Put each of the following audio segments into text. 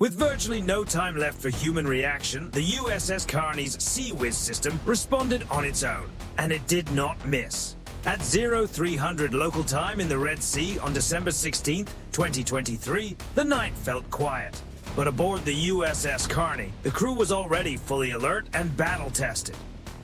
With virtually no time left for human reaction, the USS Carney's Sea Whiz system responded on its own, and it did not miss. At 0300 local time in the Red Sea on December 16, 2023, the night felt quiet. But aboard the USS Carney, the crew was already fully alert and battle-tested.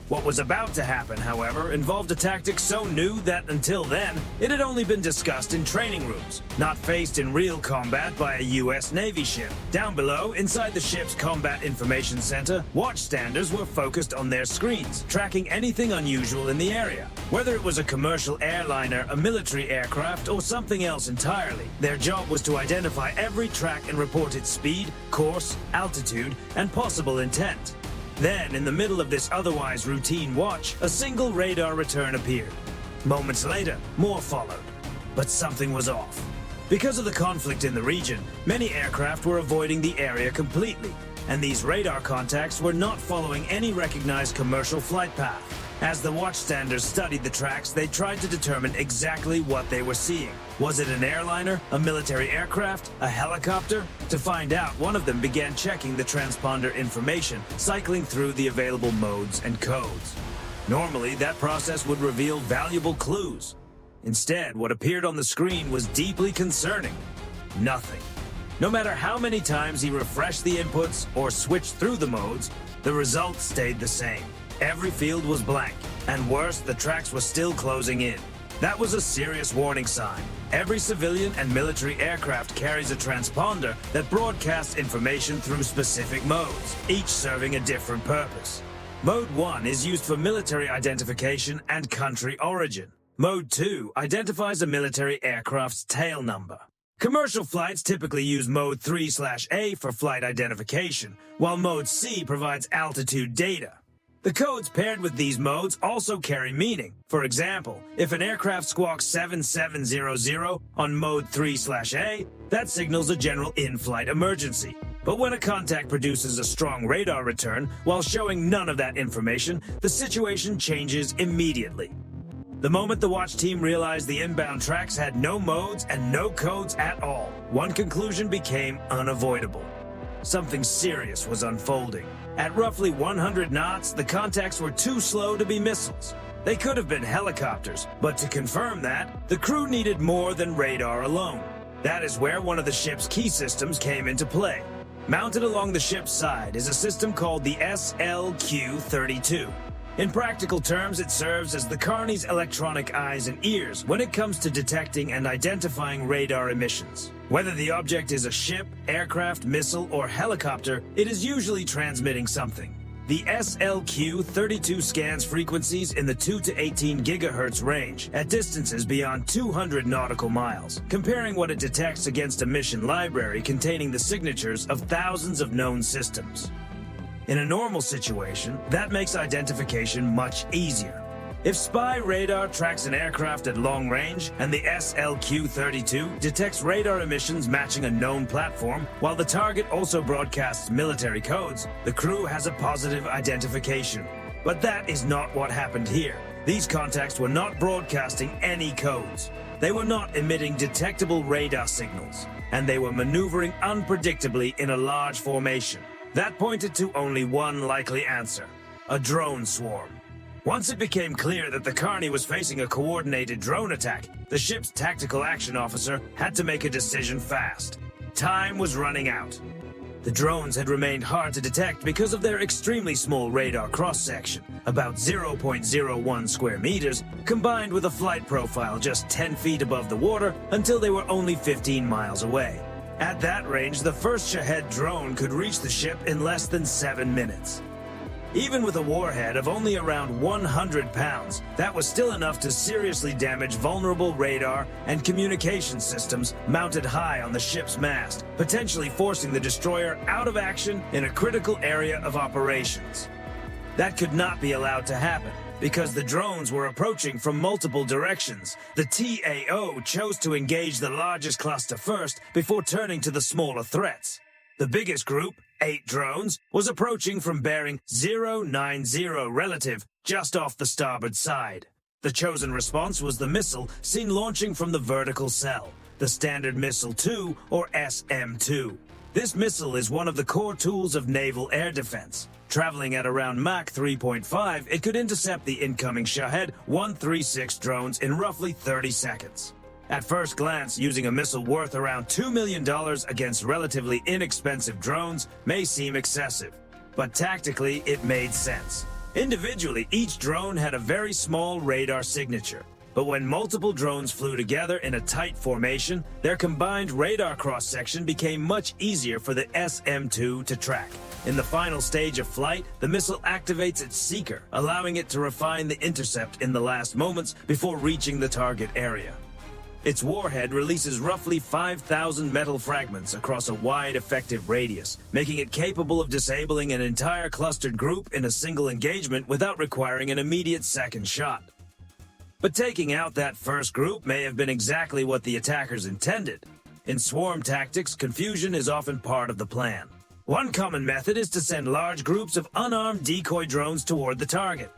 What was about to happen, however, involved a tactic so new that until then, it had only been discussed in training rooms, not faced in real combat by a US Navy ship. Down below, inside the ship's Combat Information Center, watchstanders were focused on their screens, tracking anything unusual in the area. Whether it was a commercial airliner, a military aircraft, or something else entirely, their job was to identify every track and report its speed, course, altitude, and possible intent. Then, in the middle of this otherwise routine watch, a single radar return appeared. Moments later, more followed. But something was off. Because of the conflict in the region, many aircraft were avoiding the area completely, and these radar contacts were not following any recognized commercial flight path. As the watchstanders studied the tracks, they tried to determine exactly what they were seeing. Was it an airliner, a military aircraft, a helicopter? To find out, one of them began checking the transponder information, cycling through the available modes and codes. Normally, that process would reveal valuable clues. Instead, what appeared on the screen was deeply concerning. Nothing. No matter how many times he refreshed the inputs or switched through the modes, the results stayed the same. Every field was blank, and worse, the tracks were still closing in. That was a serious warning sign. Every civilian and military aircraft carries a transponder that broadcasts information through specific modes, each serving a different purpose. Mode 1 is used for military identification and country origin. Mode 2 identifies a military aircraft's tail number. Commercial flights typically use Mode 3/A for flight identification, while Mode C provides altitude data. The codes paired with these modes also carry meaning. For example, if an aircraft squawks 7700 on Mode 3/A, that signals a general in-flight emergency. But when a contact produces a strong radar return while showing none of that information, the situation changes immediately. The moment the watch team realized the inbound tracks had no modes and no codes at all, one conclusion became unavoidable. Something serious was unfolding. At roughly 100 knots, the contacts were too slow to be missiles. They could have been helicopters, but to confirm that, the crew needed more than radar alone. That is where one of the ship's key systems came into play. Mounted along the ship's side is a system called the SLQ-32. In practical terms, it serves as the Carney's electronic eyes and ears when it comes to detecting and identifying radar emissions. Whether the object is a ship, aircraft, missile, or helicopter, it is usually transmitting something. The SLQ-32 scans frequencies in the 2 to 18 gigahertz range at distances beyond 200 nautical miles, comparing what it detects against a mission library containing the signatures of thousands of known systems. In a normal situation, that makes identification much easier. If spy radar tracks an aircraft at long range and the SLQ-32 detects radar emissions matching a known platform, while the target also broadcasts military codes, the crew has a positive identification. But that is not what happened here. These contacts were not broadcasting any codes. They were not emitting detectable radar signals, and they were maneuvering unpredictably in a large formation. That pointed to only one likely answer: a drone swarm. Once it became clear that the Carney was facing a coordinated drone attack, the ship's tactical action officer had to make a decision fast. Time was running out. The drones had remained hard to detect because of their extremely small radar cross-section, about 0.01 square meters, combined with a flight profile just 10 feet above the water until they were only 15 miles away. At that range, the first Shahed drone could reach the ship in less than 7 minutes. Even with a warhead of only around 100 pounds, that was still enough to seriously damage vulnerable radar and communication systems mounted high on the ship's mast, potentially forcing the destroyer out of action in a critical area of operations. That could not be allowed to happen, because the drones were approaching from multiple directions. The TAO chose to engage the largest cluster first before turning to the smaller threats. The biggest group, 8 drones, was approaching from bearing 090 relative just off the starboard side. The chosen response was the missile seen launching from the vertical cell, the Standard Missile 2 or SM-2. This missile is one of the core tools of naval air defense. Traveling at around Mach 3.5, it could intercept the incoming Shahed 136 drones in roughly 30 seconds. At first glance, using a missile worth around $2 million against relatively inexpensive drones may seem excessive, but tactically it made sense. Individually, each drone had a very small radar signature, but when multiple drones flew together in a tight formation, their combined radar cross-section became much easier for the SM-2 to track. In the final stage of flight, the missile activates its seeker, allowing it to refine the intercept in the last moments before reaching the target area. Its warhead releases roughly 5,000 metal fragments across a wide effective radius, making it capable of disabling an entire clustered group in a single engagement without requiring an immediate second shot. But taking out that first group may have been exactly what the attackers intended. In swarm tactics, confusion is often part of the plan. One common method is to send large groups of unarmed decoy drones toward the target.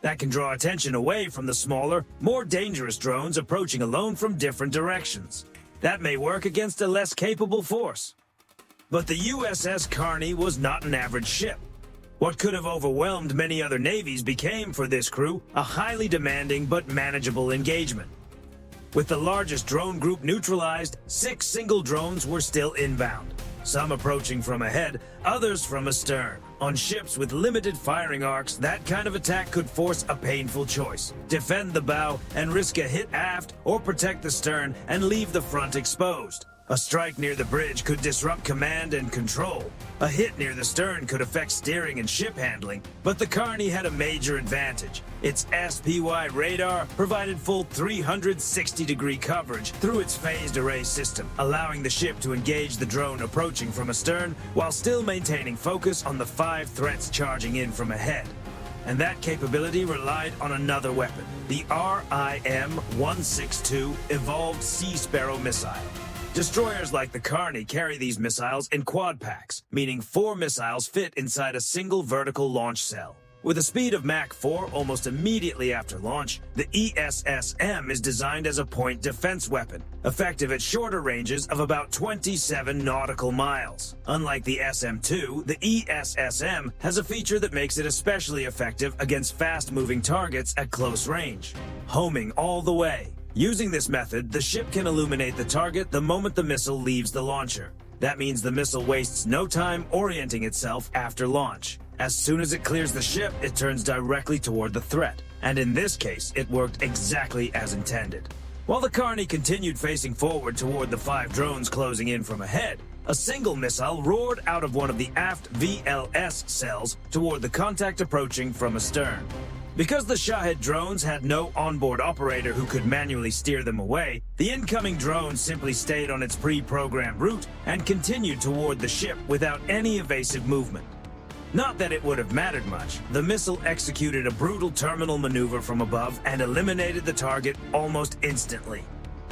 That can draw attention away from the smaller, more dangerous drones approaching alone from different directions. That may work against a less capable force. But the USS Carney was not an average ship. What could have overwhelmed many other navies became, for this crew, a highly demanding but manageable engagement. With the largest drone group neutralized, 6 single drones were still inbound, some approaching from ahead, others from astern. On ships with limited firing arcs, that kind of attack could force a painful choice: defend the bow and risk a hit aft, or protect the stern and leave the front exposed. A strike near the bridge could disrupt command and control. A hit near the stern could affect steering and ship handling, but the Carney had a major advantage. Its SPY radar provided full 360-degree coverage through its phased array system, allowing the ship to engage the drone approaching from astern while still maintaining focus on the 5 threats charging in from ahead. And that capability relied on another weapon, the RIM-162 Evolved Sea Sparrow missile. Destroyers like the Carney carry these missiles in quad packs, meaning 4 missiles fit inside a single vertical launch cell. With a speed of Mach 4 almost immediately after launch, the ESSM is designed as a point defense weapon, effective at shorter ranges of about 27 nautical miles. Unlike the SM-2, the ESSM has a feature that makes it especially effective against fast-moving targets at close range: homing all the way. Using this method, the ship can illuminate the target the moment the missile leaves the launcher. That means the missile wastes no time orienting itself after launch. As soon as it clears the ship, it turns directly toward the threat. And in this case, it worked exactly as intended. While the Carney continued facing forward toward the 5 drones closing in from ahead, a single missile roared out of one of the aft VLS cells toward the contact approaching from astern. Because the Shahed drones had no onboard operator who could manually steer them away, the incoming drone simply stayed on its pre-programmed route and continued toward the ship without any evasive movement. Not that it would have mattered much. The missile executed a brutal terminal maneuver from above and eliminated the target almost instantly.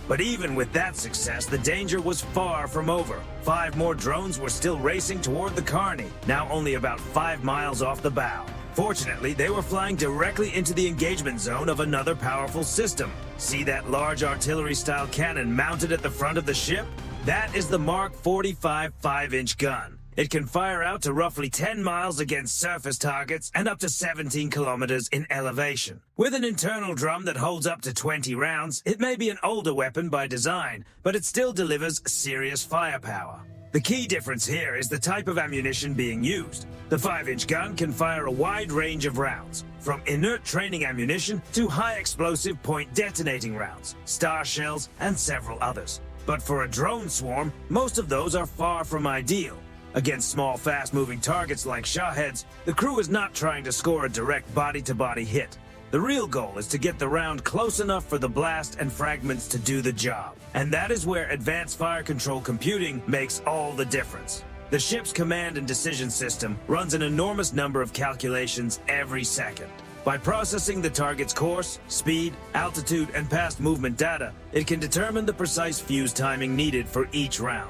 But even with that success, the danger was far from over. 5 more drones were still racing toward the Carney, now only about 5 miles off the bow. Fortunately, they were flying directly into the engagement zone of another powerful system. See that large artillery-style cannon mounted at the front of the ship? That is the Mark 45 5-inch gun. It can fire out to roughly 10 miles against surface targets and up to 17 kilometers in elevation. With an internal drum that holds up to 20 rounds, it may be an older weapon by design, but it still delivers serious firepower. The key difference here is the type of ammunition being used. The 5-inch gun can fire a wide range of rounds, from inert training ammunition to high-explosive point detonating rounds, star shells, and several others. But for a drone swarm, most of those are far from ideal. Against small, fast-moving targets like Shaheds, the crew is not trying to score a direct body-to-body hit. The real goal is to get the round close enough for the blast and fragments to do the job. And that is where advanced fire control computing makes all the difference. The ship's command and decision system runs an enormous number of calculations every second. By processing the target's course, speed, altitude, and past movement data, it can determine the precise fuse timing needed for each round.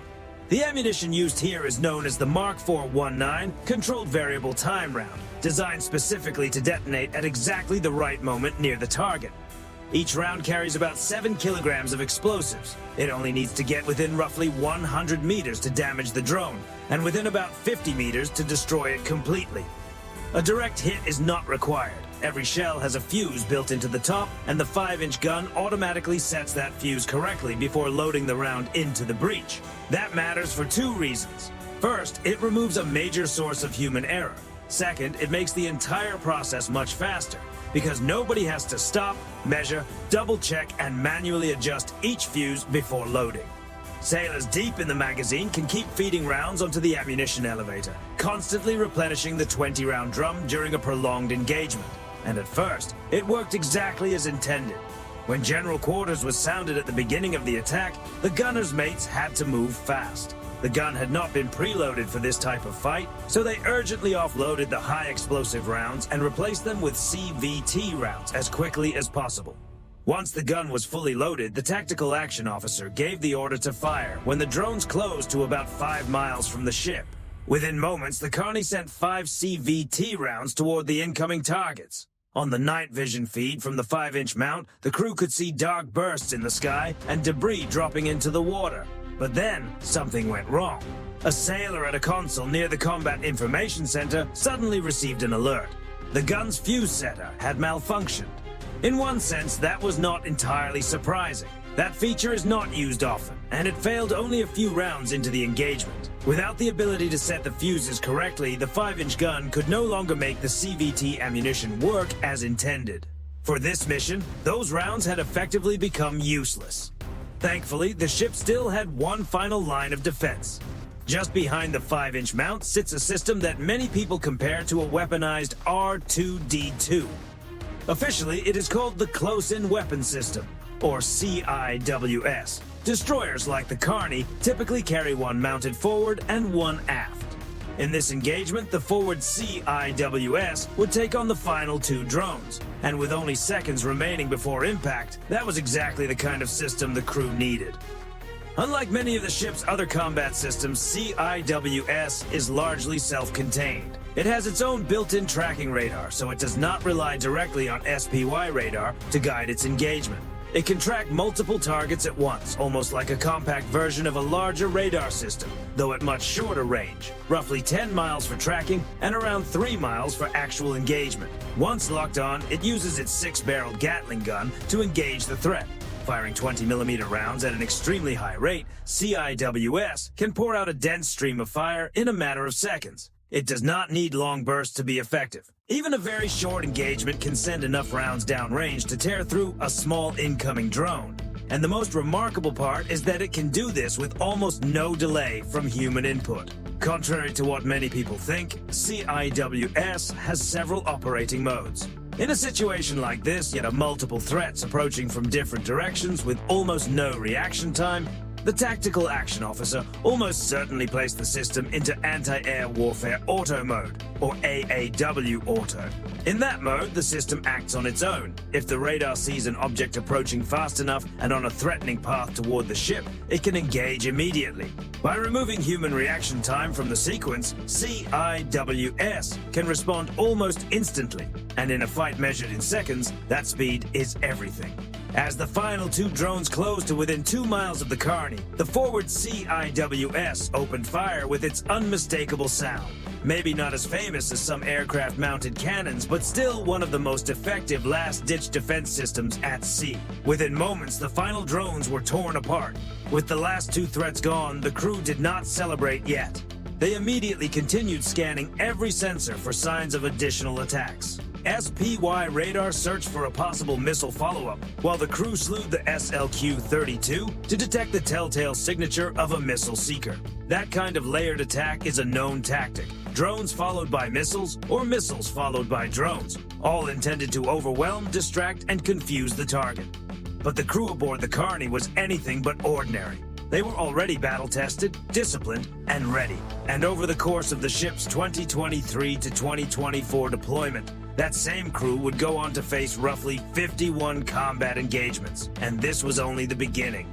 The ammunition used here is known as the Mark 419 Controlled Variable Time Round, designed specifically to detonate at exactly the right moment near the target. Each round carries about 7 kilograms of explosives. It only needs to get within roughly 100 meters to damage the drone, and within about 50 meters to destroy it completely. A direct hit is not required. Every shell has a fuse built into the top, and the 5-inch gun automatically sets that fuse correctly before loading the round into the breech. That matters for 2 reasons. First, it removes a major source of human error. Second, it makes the entire process much faster, because nobody has to stop, measure, double-check, and manually adjust each fuse before loading. Sailors deep in the magazine can keep feeding rounds onto the ammunition elevator, constantly replenishing the 20-round drum during a prolonged engagement. And at first, it worked exactly as intended. When General Quarters was sounded at the beginning of the attack, the gunners' mates had to move fast. The gun had not been preloaded for this type of fight, so they urgently offloaded the high-explosive rounds and replaced them with CVT rounds as quickly as possible. Once the gun was fully loaded, the tactical action officer gave the order to fire when the drones closed to about 5 miles from the ship. Within moments, the Carney sent 5 CVT rounds toward the incoming targets. On the night vision feed from the 5-inch mount, the crew could see dark bursts in the sky and debris dropping into the water. But then, something went wrong. A sailor at a console near the Combat Information Center suddenly received an alert. The gun's fuse setter had malfunctioned. In one sense, that was not entirely surprising. That feature is not used often, and it failed only a few rounds into the engagement. Without the ability to set the fuses correctly, the 5-inch gun could no longer make the CVT ammunition work as intended. For this mission, those rounds had effectively become useless. Thankfully, the ship still had one final line of defense. Just behind the 5-inch mount sits a system that many people compare to a weaponized R2-D2. Officially, it is called the Close-In Weapon System, or CIWS. Destroyers like the Carney typically carry one mounted forward and one aft. In this engagement, the forward CIWS would take on the final 2 drones, and with only seconds remaining before impact, that was exactly the kind of system the crew needed. Unlike many of the ship's other combat systems, CIWS is largely self-contained. It has its own built-in tracking radar, so it does not rely directly on SPY radar to guide its engagement. It can track multiple targets at once, almost like a compact version of a larger radar system, though at much shorter range, roughly 10 miles for tracking and around 3 miles for actual engagement. Once locked on, it uses its 6-barreled Gatling gun to engage the threat. Firing 20mm rounds at an extremely high rate, CIWS can pour out a dense stream of fire in a matter of seconds. It does not need long bursts to be effective. Even a very short engagement can send enough rounds downrange to tear through a small incoming drone. And the most remarkable part is that it can do this with almost no delay from human input. Contrary to what many people think, CIWS has several operating modes. In a situation like this, yet of multiple threats approaching from different directions with almost no reaction time, the Tactical Action Officer almost certainly placed the system into Anti-Air Warfare Auto Mode, or AAW Auto. In that mode, the system acts on its own. If the radar sees an object approaching fast enough and on a threatening path toward the ship, it can engage immediately. By removing human reaction time from the sequence, CIWS can respond almost instantly, and in a fight measured in seconds, that speed is everything. As the final 2 drones closed to within 2 miles of the Carney, the forward CIWS opened fire with its unmistakable sound. Maybe not as famous as some aircraft-mounted cannons, but still one of the most effective last-ditch defense systems at sea. Within moments, the final drones were torn apart. With the last 2 threats gone, the crew did not celebrate yet. They immediately continued scanning every sensor for signs of additional attacks. SPY radar searched for a possible missile follow-up, while the crew slewed the SLQ-32 to detect the telltale signature of a missile seeker. That kind of layered attack is a known tactic. Drones followed by missiles, or missiles followed by drones, all intended to overwhelm, distract, and confuse the target. But the crew aboard the Carney was anything but ordinary. They were already battle-tested, disciplined, and ready. And over the course of the ship's 2023 to 2024 deployment, that same crew would go on to face roughly 51 combat engagements. And this was only the beginning.